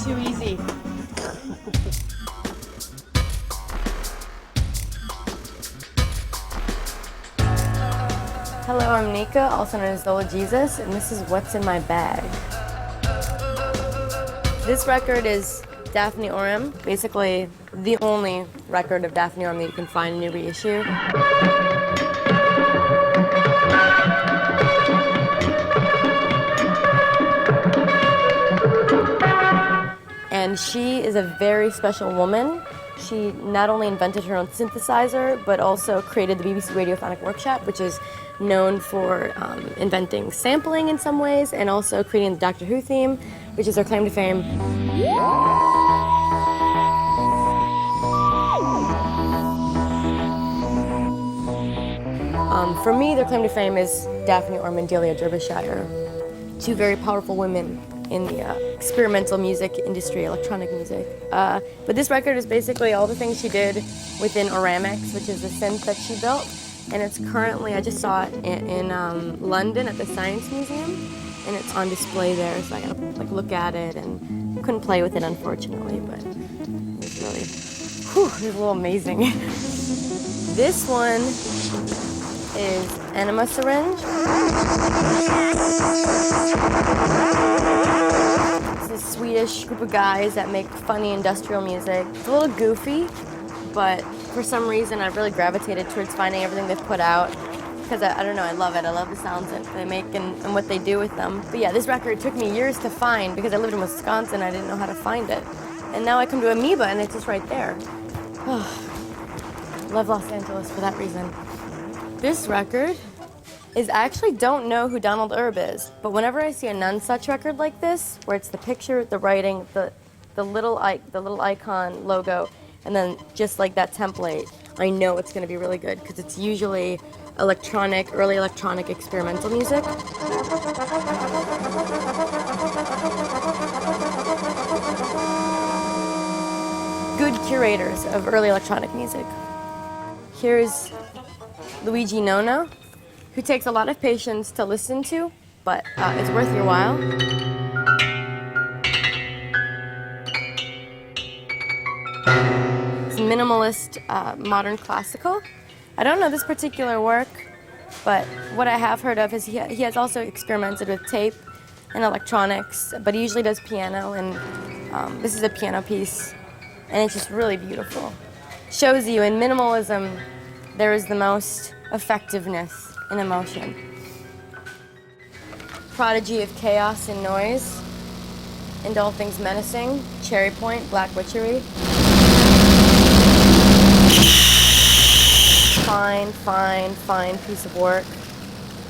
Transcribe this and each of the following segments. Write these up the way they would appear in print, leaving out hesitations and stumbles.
too easy. Hello, I'm Nika, also known as Zola Jesus, and this is What's in My Bag. This record is Daphne Oram, basically the only record of Daphne Oram that you can find in a reissue. And she is a very special woman. She not only invented her own synthesizer, but also created the BBC Radiophonic Workshop, which is known for inventing sampling in some ways, and also creating the Doctor Who theme, which is her claim to fame. For me, their claim to fame is Daphne Oram and Delia Derbyshire, two very powerful women in the experimental music industry, electronic music. But this record is basically all the things she did within Oramix, which is the synth that she built. And it's currently, I just saw it in London at the Science Museum, and it's on display there, so I gotta look at it, and couldn't play with it unfortunately, but it was really, it was a little amazing. This one is Enema Syringe. It's a Swedish group of guys that make funny industrial music. It's a little goofy, but for some reason I've really gravitated towards finding everything they've put out, because I don't know, I love it. I love the sounds that they make and what they do with them. But yeah, this record took me years to find because I lived in Wisconsin. I didn't know how to find it. And now I come to Amoeba and it's just right there. Love Los Angeles for that reason. This record is, I actually don't know who Donald Erb is, but whenever I see a None Such record like this, where it's the picture, the writing, the little icon logo, and then just like that template, I know it's going to be really good because it's usually early electronic experimental music. Good curators of early electronic music. Here's Luigi Nono, who takes a lot of patience to listen to, but it's worth your while. Minimalist modern classical. I don't know this particular work, but what I have heard of is he has also experimented with tape and electronics, but he usually does piano, and this is a piano piece, and it's just really beautiful. Shows you in minimalism there is the most effectiveness in emotion. Prodigy of chaos and noise, and all things menacing, Cherry Point, Black Witchery. Fine piece of work.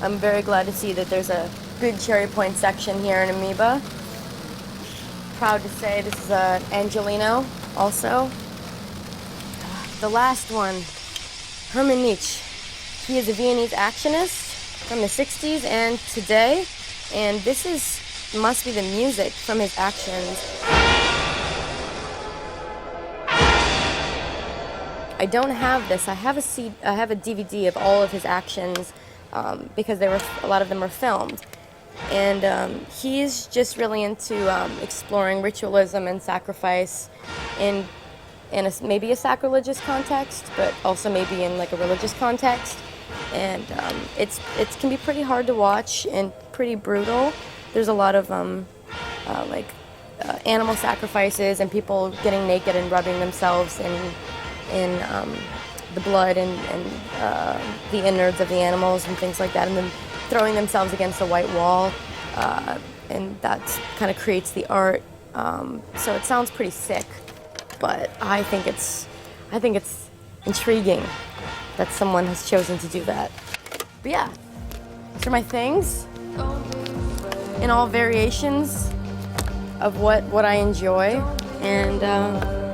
I'm very glad to see that there's a good Cherry Point section here in Amoeba. Proud to say this is Angelino also. The last one, Hermann Nitsch. He is a Viennese actionist from the 60s and today, and this must be the music from his actions. I don't have this. I have a DVD of all of his actions because a lot of them were filmed. And he's just really into exploring ritualism and sacrifice in maybe a sacrilegious context, but also maybe in like a religious context. And it can be pretty hard to watch and pretty brutal. There's a lot of animal sacrifices and people getting naked and rubbing themselves in the blood and the innards of the animals and things like that, and then throwing themselves against a white wall, and that kind of creates the art. So it sounds pretty sick, but I think it's intriguing that someone has chosen to do that. But yeah, these are my things in all variations of what I enjoy, and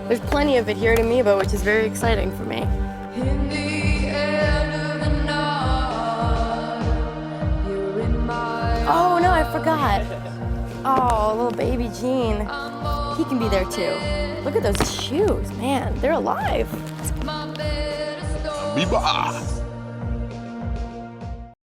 there's plenty of it here at Amoeba, which is very exciting for me. In the end of the night, you're in my oh no, I forgot. Oh, little baby Gene. He can be there too. Look at those shoes, man. They're alive. Amoeba.